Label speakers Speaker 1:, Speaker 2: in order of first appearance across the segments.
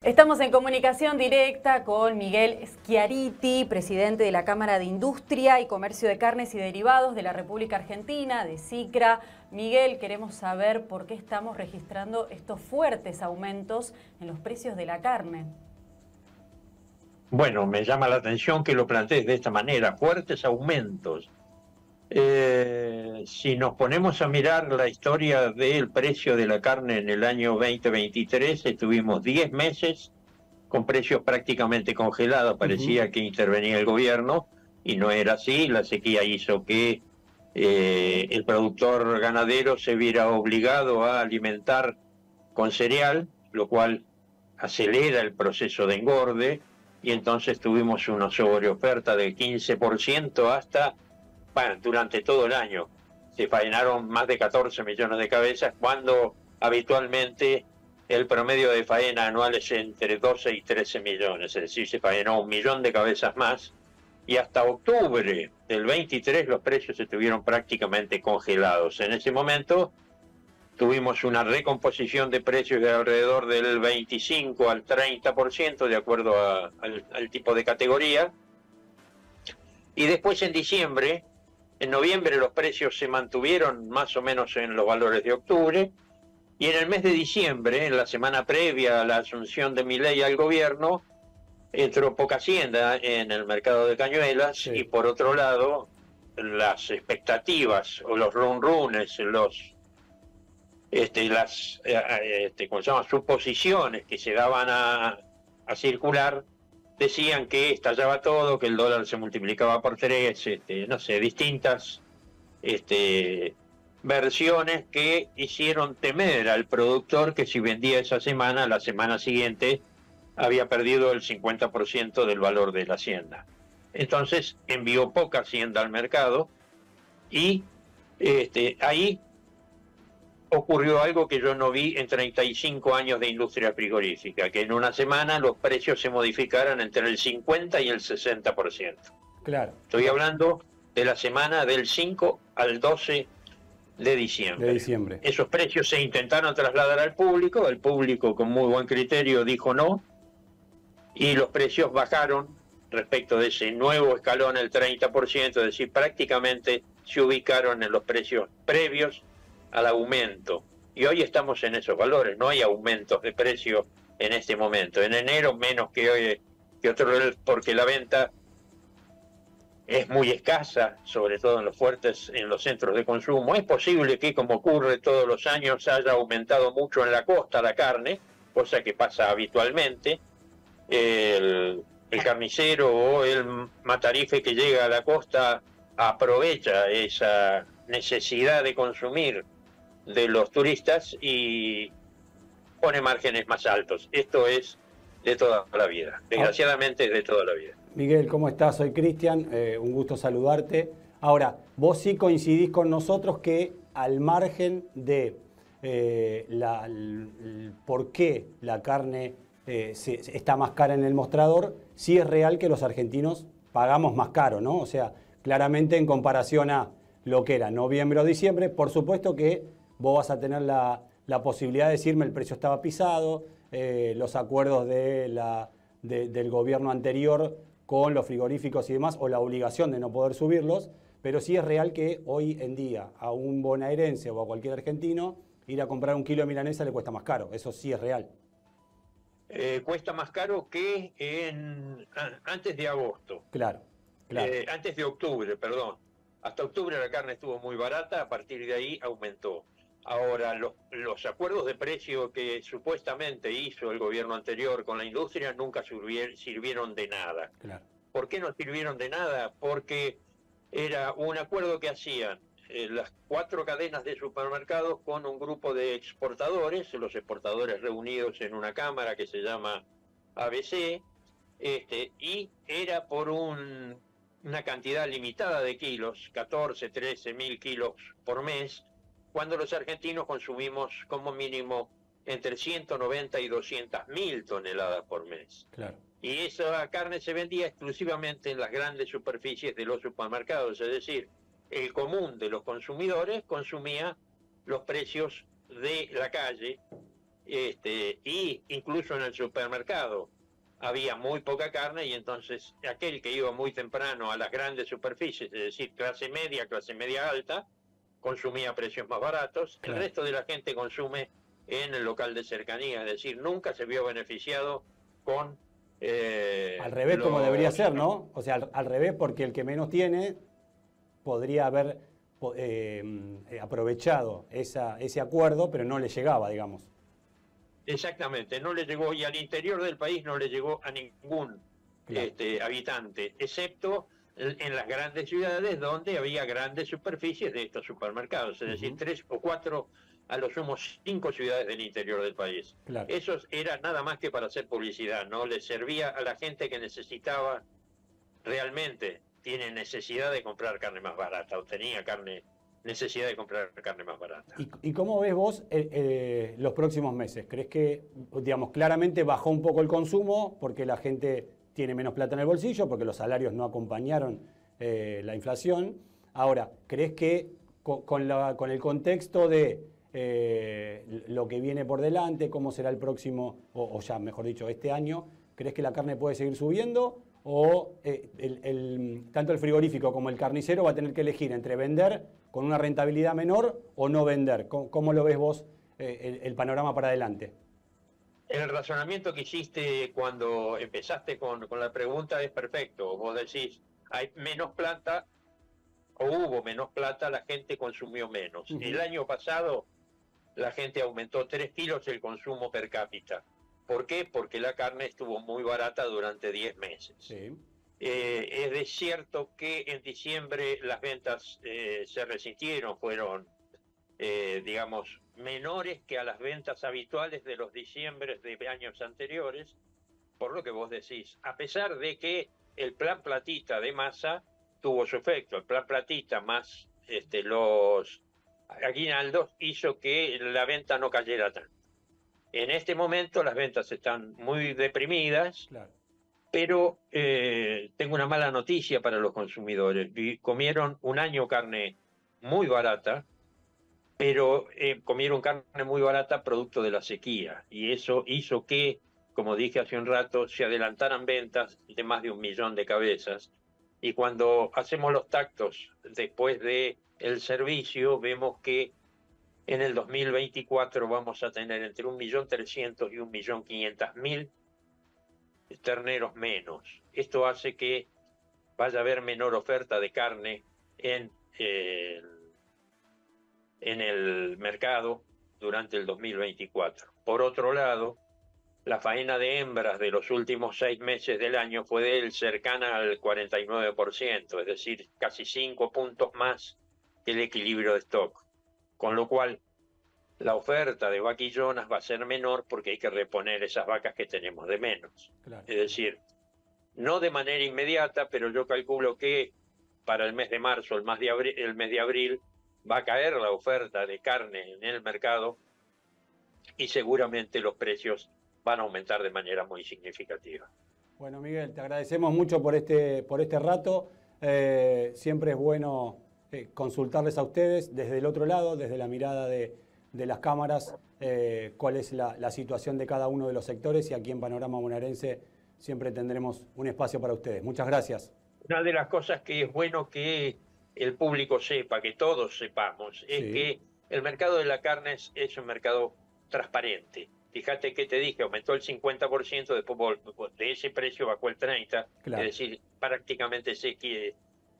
Speaker 1: Estamos en comunicación directa con Miguel Schiariti, presidente de la Cámara de Industria y Comercio de Carnes y Derivados de la República Argentina, de SICRA. Miguel, queremos saber por qué estamos registrando estos fuertes aumentos en los precios de la carne.
Speaker 2: Bueno, me llama la atención que lo plantees de esta manera, fuertes aumentos. Si nos ponemos a mirar la historia del precio de la carne en el año 2023, estuvimos 10 meses con precios prácticamente congelados. Parecía que intervenía el gobierno y no era así. La sequía hizo que el productor ganadero se viera obligado a alimentar con cereal, lo cual acelera el proceso de engorde, y entonces tuvimos una sobreoferta del 15% hasta, bueno, durante todo el año. Se faenaron más de 14 millones de cabezas, cuando habitualmente el promedio de faena anual es entre 12 y 13 millones, es decir, se faenó 1 millón de cabezas más, y hasta octubre del 23 los precios estuvieron prácticamente congelados. En ese momento tuvimos una recomposición de precios de alrededor del 25 al 30%, de acuerdo al tipo de categoría. Y después en noviembre los precios se mantuvieron más o menos en los valores de octubre. Y en el mes de diciembre, en la semana previa a la asunción de Milei al gobierno, entró poca hacienda en el mercado de cañuelas, sí. Y por otro lado, las expectativas o los runrunes, ¿cómo se llama?, suposiciones que se daban a circular, decían que estallaba todo, que el dólar se multiplicaba por 3, no sé, distintas versiones que hicieron temer al productor que si vendía esa semana, la semana siguiente había perdido el 50% del valor de la hacienda. Entonces envió poca hacienda al mercado y ahí ocurrió algo que yo no vi en 35 años de industria frigorífica, que en una semana los precios se modificaran entre el 50 y el 60%.
Speaker 3: Claro.
Speaker 2: Estoy hablando de la semana del 5 al 12 de diciembre. Esos precios se intentaron trasladar al público, el público con muy buen criterio dijo no, y los precios bajaron respecto de ese nuevo escalón el 30%, es decir, prácticamente se ubicaron en los precios previos al aumento. Y hoy estamos en esos valores, no hay aumentos de precio en este momento. En enero menos que hoy, que otro, porque la venta es muy escasa, sobre todo en los centros de consumo. Es posible que, como ocurre todos los años, haya aumentado mucho en la costa la carne, cosa que pasa habitualmente. El carnicero o el matarife que llega a la costa aprovecha esa necesidad de consumir de los turistas y pone márgenes más altos. Esto es de toda la vida, desgraciadamente es de toda la vida.
Speaker 3: Miguel, ¿cómo estás? Soy Cristian, un gusto saludarte. Ahora, vos sí coincidís con nosotros que al margen de por qué la carne está más cara en el mostrador, sí es real que los argentinos pagamos más caro, ¿no? O sea, claramente en comparación a lo que era noviembre o diciembre, por supuesto que vos vas a tener la posibilidad de decirme el precio estaba pisado, los acuerdos del gobierno anterior con los frigoríficos y demás, o la obligación de no poder subirlos, pero sí es real que hoy en día a un bonaerense o a cualquier argentino ir a comprar un kilo de milanesa le cuesta más caro, eso sí es real.
Speaker 2: Cuesta más caro que antes de agosto.
Speaker 3: Claro.
Speaker 2: Antes de octubre, perdón. Hasta octubre la carne estuvo muy barata, a partir de ahí aumentó. Ahora, los acuerdos de precio que supuestamente hizo el gobierno anterior con la industria nunca sirvieron de nada.
Speaker 3: Claro.
Speaker 2: ¿Por qué no sirvieron de nada? Porque era un acuerdo que hacían las 4 cadenas de supermercados con un grupo de exportadores, los exportadores reunidos en una cámara que se llama ABC, y era por una cantidad limitada de kilos, 14, 13 mil kilos por mes, cuando los argentinos consumimos como mínimo entre 190 y 200 mil toneladas por mes.
Speaker 3: Claro.
Speaker 2: Y esa carne se vendía exclusivamente en las grandes superficies de los supermercados, es decir, el común de los consumidores consumía los precios de la calle, y incluso en el supermercado había muy poca carne, y entonces aquel que iba muy temprano a las grandes superficies, es decir, clase media alta, consumía a precios más baratos.
Speaker 3: Claro.
Speaker 2: El resto de la gente consume en el local de cercanía, es decir, nunca se vio beneficiado con...
Speaker 3: al revés, como debería ser, ¿no? O sea, al revés, porque el que menos tiene podría haber aprovechado ese acuerdo, pero no le llegaba, digamos.
Speaker 2: Exactamente, no le llegó, y al interior del país no le llegó a ningún
Speaker 3: Claro.
Speaker 2: habitante, excepto en las grandes ciudades donde había grandes superficies de estos supermercados, es decir, 3 o 4, a lo sumo 5 ciudades del interior del país.
Speaker 3: Claro.
Speaker 2: Eso era nada más que para hacer publicidad, ¿no? Le servía a la gente que necesitaba, realmente tiene necesidad de comprar carne más barata, o tenía necesidad de comprar carne más barata.
Speaker 3: ¿Y cómo ves vos los próximos meses? ¿Crees que, digamos, claramente bajó un poco el consumo porque la gente tiene menos plata en el bolsillo, porque los salarios no acompañaron la inflación? Ahora, ¿crees que con el contexto de lo que viene por delante, cómo será el próximo, o ya, mejor dicho, este año, ¿crees que la carne puede seguir subiendo? ¿O tanto el frigorífico como el carnicero va a tener que elegir entre vender con una rentabilidad menor o no vender? ¿Cómo lo ves vos el panorama para adelante?
Speaker 2: El razonamiento que hiciste cuando empezaste con la pregunta es perfecto. Vos decís, hay menos plata, o hubo menos plata, la gente consumió menos. El año pasado la gente aumentó 3 kilos el consumo per cápita. ¿Por qué? Porque la carne estuvo muy barata durante 10 meses.
Speaker 3: Sí.
Speaker 2: Es de cierto que en diciembre las ventas se resintieron, fueron, digamos, menores que a las ventas habituales de los diciembres de años anteriores, por lo que vos decís, a pesar de que el plan platita de masa tuvo su efecto. El plan platita más los aguinaldos hizo que la venta no cayera tanto. En este momento las ventas están muy deprimidas,
Speaker 3: Claro.
Speaker 2: pero tengo una mala noticia para los consumidores. Comieron un año carne muy barata, pero comieron carne muy barata producto de la sequía, y eso hizo que, como dije hace un rato, se adelantaran ventas de más de 1 millón de cabezas. Y cuando hacemos los tactos después del servicio, vemos que en el 2024 vamos a tener entre 1.300.000 y 1.500.000 terneros menos. Esto hace que vaya a haber menor oferta de carne en el mercado durante el 2024. Por otro lado, la faena de hembras de los últimos 6 meses del año fue cercana al 49%, es decir, casi 5 puntos más que el equilibrio de stock. Con lo cual, la oferta de vaquillonas va a ser menor porque hay que reponer esas vacas que tenemos de menos.
Speaker 3: Claro.
Speaker 2: Es decir, no de manera inmediata, pero yo calculo que para el mes de marzo, el mes de abril, va a caer la oferta de carne en el mercado y seguramente los precios van a aumentar de manera muy significativa.
Speaker 3: Bueno, Miguel, te agradecemos mucho por este rato. Siempre es bueno consultarles a ustedes desde el otro lado, desde la mirada de las cámaras, cuál es la situación de cada uno de los sectores, y aquí en Panorama Bonaerense siempre tendremos un espacio para ustedes. Muchas gracias.
Speaker 2: Una de las cosas que es bueno que el público sepa, que todos sepamos, es que el mercado de la carne es un mercado transparente. Fíjate que te dije, aumentó el 50%, después de ese precio bajó el 30%,
Speaker 3: Claro.
Speaker 2: Es decir, prácticamente se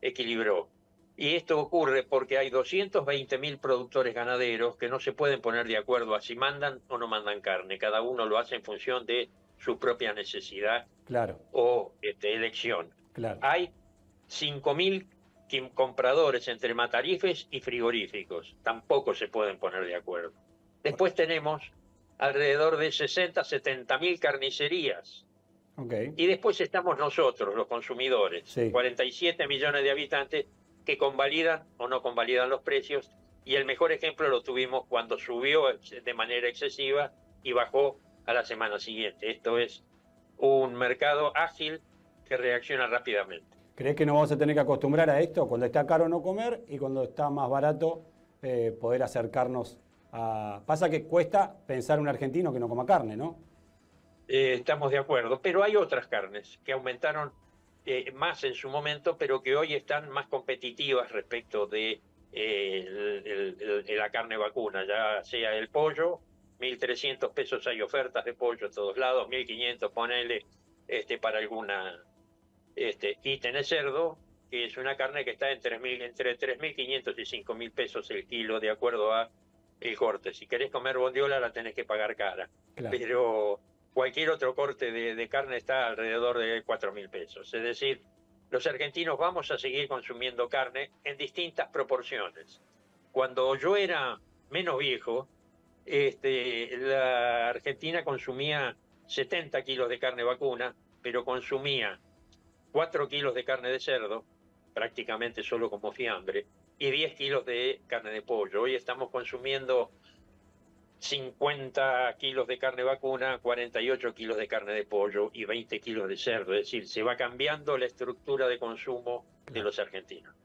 Speaker 2: equilibró. Y esto ocurre porque hay 220.000 productores ganaderos que no se pueden poner de acuerdo a si mandan o no mandan carne. Cada uno lo hace en función de su propia necesidad,
Speaker 3: Claro.
Speaker 2: o elección.
Speaker 3: Claro.
Speaker 2: Hay 5.000 compradores entre matarifes y frigoríficos. Tampoco se pueden poner de acuerdo. Después tenemos alrededor de 60.000-70.000 carnicerías.
Speaker 3: Okay.
Speaker 2: Y después estamos nosotros, los consumidores,
Speaker 3: Sí.
Speaker 2: 47 millones de habitantes que convalidan o no convalidan los precios. Y el mejor ejemplo lo tuvimos cuando subió de manera excesiva y bajó a la semana siguiente. Esto es un mercado ágil que reacciona rápidamente.
Speaker 3: ¿Crees que nos vamos a tener que acostumbrar a esto? Cuando está caro no comer y cuando está más barato poder acercarnos Pasa que cuesta pensar un argentino que no coma carne, ¿no?
Speaker 2: Estamos de acuerdo, pero hay otras carnes que aumentaron más en su momento, pero que hoy están más competitivas respecto de la carne vacuna, ya sea el pollo, 1.300 pesos hay ofertas de pollo en todos lados, 1.500 ponele para alguna, y tenés cerdo, que es una carne que está entre 3.500 y 5.000 pesos el kilo, de acuerdo a el corte. Si querés comer bondiola la tenés que pagar cara,
Speaker 3: Claro.
Speaker 2: pero cualquier otro corte de carne está alrededor de 4.000 pesos. Es decir, los argentinos vamos a seguir consumiendo carne en distintas proporciones. Cuando yo era menos viejo, la Argentina consumía 70 kilos de carne vacuna, pero consumía 4 kilos de carne de cerdo, prácticamente solo como fiambre, y 10 kilos de carne de pollo. Hoy estamos consumiendo 50 kilos de carne vacuna, 48 kilos de carne de pollo y 20 kilos de cerdo. Es decir, se va cambiando la estructura de consumo de los argentinos.